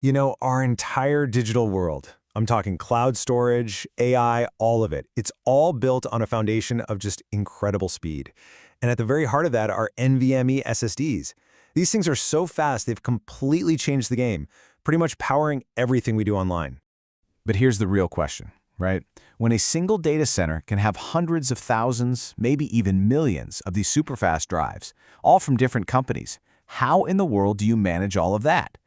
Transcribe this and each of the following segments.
Our entire digital world, I'm talking cloud storage, AI, all of it, it's all built on a foundation of just incredible speed. And at the very heart of that are NVMe SSDs. These things are so fast, they've completely changed the game, pretty much powering everything we do online. But here's the real question, right? When a single data center can have hundreds of thousands, maybe even millions of these superfast drives, all from different companies, how in the world do you manage all of that?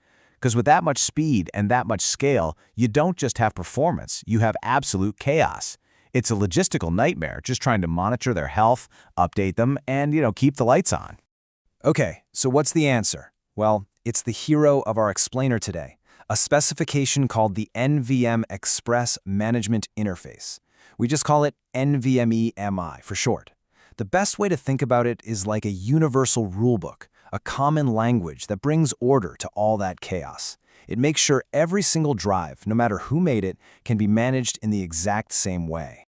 Because with that much speed and that much scale, you don't just have performance, you have absolute chaos. It's a logistical nightmare just trying to monitor their health, update them, and, keep the lights on. Okay, so what's the answer? Well, it's the hero of our explainer today, a specification called the NVM Express Management Interface. We just call it NVMe-MI for short. The best way to think about it is like a universal rulebook, a common language that brings order to all that chaos. It makes sure every single drive, no matter who made it, can be managed in the exact same way.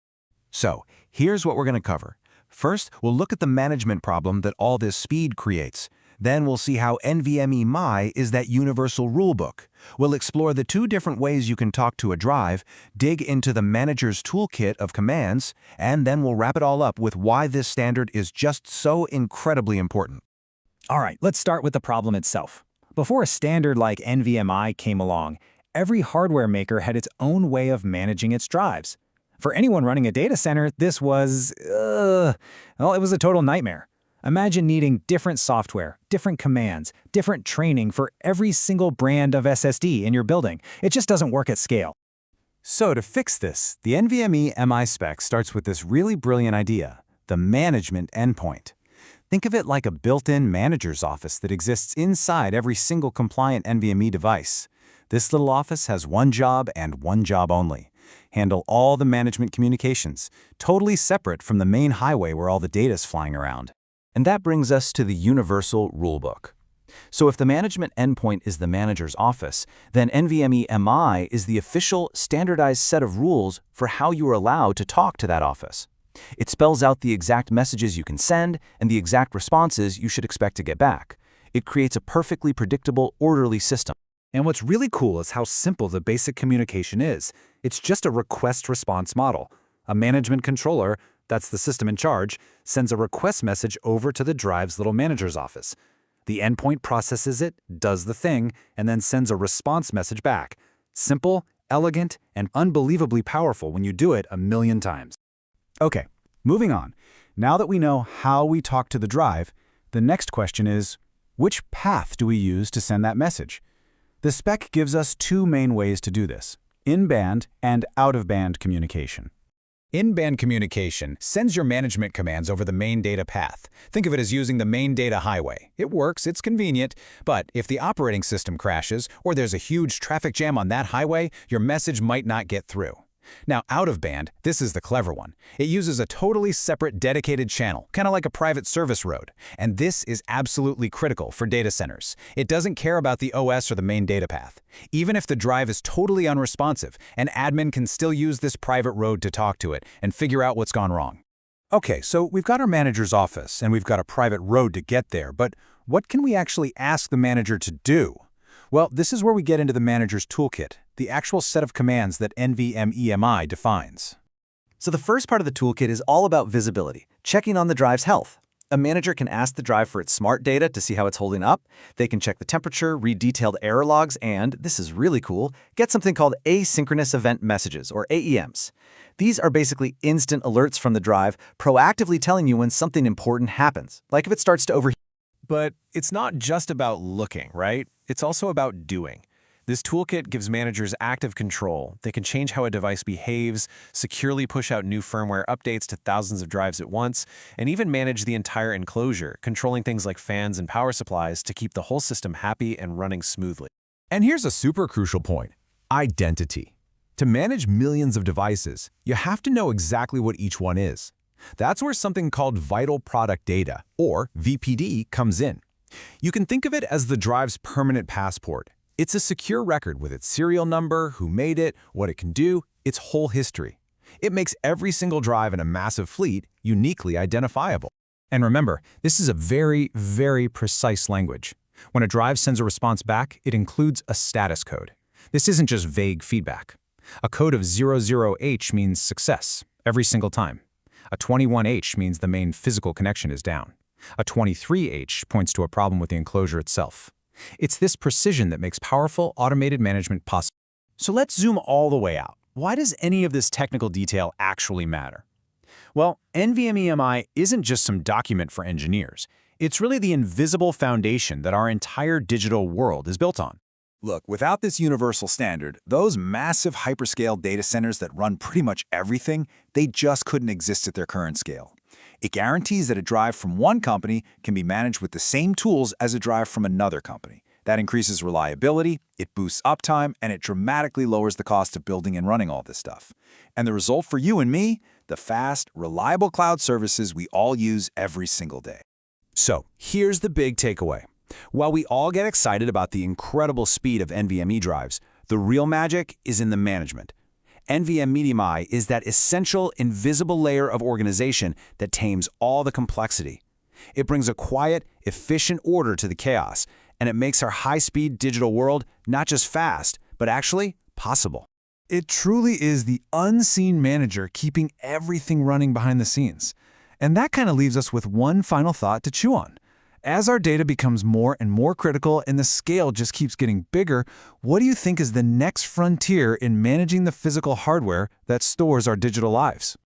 So, here's what we're going to cover. First, we'll look at the management problem that all this speed creates. Then we'll see how NVMe-MI is that universal rulebook. We'll explore the two different ways you can talk to a drive, dig into the manager's toolkit of commands, and then we'll wrap it all up with why this standard is just so incredibly important. All right, let's start with the problem itself. Before a standard like NVMe came along, every hardware maker had its own way of managing its drives. For anyone running a data center, this was, it was a total nightmare. Imagine needing different software, different commands, different training for every single brand of SSD in your building. It just doesn't work at scale. So to fix this, the NVMe-MI spec starts with this really brilliant idea, the management endpoint. Think of it like a built-in manager's office that exists inside every single compliant NVMe device. This little office has one job and one job only: handle all the management communications, totally separate from the main highway where all the data is flying around. And that brings us to the universal rulebook. So if the management endpoint is the manager's office, then NVMe-MI is the official standardized set of rules for how you are allowed to talk to that office. It spells out the exact messages you can send and the exact responses you should expect to get back. It creates a perfectly predictable, orderly system. And what's really cool is how simple the basic communication is. It's just a request-response model. A management controller, that's the system in charge, sends a request message over to the drive's little manager's office. The endpoint processes it, does the thing, and then sends a response message back. Simple, elegant, and unbelievably powerful when you do it a million times. Okay, moving on. Now that we know how we talk to the drive, the next question is, which path do we use to send that message? The spec gives us two main ways to do this: in-band and out-of-band communication. In-band communication sends your management commands over the main data path. Think of it as using the main data highway. It works, it's convenient, but if the operating system crashes or there's a huge traffic jam on that highway, your message might not get through. Now, out-of-band, this is the clever one. It uses a totally separate dedicated channel, kind of like a private service road. And this is absolutely critical for data centers. It doesn't care about the OS or the main data path. Even if the drive is totally unresponsive, an admin can still use this private road to talk to it and figure out what's gone wrong. Okay, so we've got our manager's office and we've got a private road to get there, but what can we actually ask the manager to do? Well, this is where we get into the manager's toolkit, the actual set of commands that NVMe-MI defines. So the first part of the toolkit is all about visibility, checking on the drive's health. A manager can ask the drive for its smart data to see how it's holding up. They can check the temperature, read detailed error logs, and, this is really cool, get something called Asynchronous Event messages, or AEMs. These are basically instant alerts from the drive, proactively telling you when something important happens, like if it starts to overheat. But it's not just about looking, right? It's also about doing. This toolkit gives managers active control. They can change how a device behaves, securely push out new firmware updates to thousands of drives at once, and even manage the entire enclosure, controlling things like fans and power supplies to keep the whole system happy and running smoothly. And here's a super crucial point: identity. To manage millions of devices, you have to know exactly what each one is. That's where something called Vital Product Data, or VPD, comes in. You can think of it as the drive's permanent passport. It's a secure record with its serial number, who made it, what it can do, its whole history. It makes every single drive in a massive fleet uniquely identifiable. And remember, this is a very, very precise language. When a drive sends a response back, it includes a status code. This isn't just vague feedback. A code of 00H means success, every single time. A 21H means the main physical connection is down. A 23H points to a problem with the enclosure itself. It's this precision that makes powerful automated management possible. So let's zoom all the way out. Why does any of this technical detail actually matter? Well, NVMe-MI isn't just some document for engineers. It's really the invisible foundation that our entire digital world is built on. Look, without this universal standard, those massive hyperscale data centers that run pretty much everything, they just couldn't exist at their current scale. It guarantees that a drive from one company can be managed with the same tools as a drive from another company. That increases reliability, it boosts uptime, and it dramatically lowers the cost of building and running all this stuff. And the result for you and me? The fast, reliable cloud services we all use every single day. So here's the big takeaway. While we all get excited about the incredible speed of NVMe drives, the real magic is in the management. NVMe-MI is that essential, invisible layer of organization that tames all the complexity. It brings a quiet, efficient order to the chaos, and it makes our high-speed digital world not just fast, but actually possible. It truly is the unseen manager keeping everything running behind the scenes. And that kind of leaves us with one final thought to chew on. As our data becomes more and more critical and the scale just keeps getting bigger, what do you think is the next frontier in managing the physical hardware that stores our digital lives?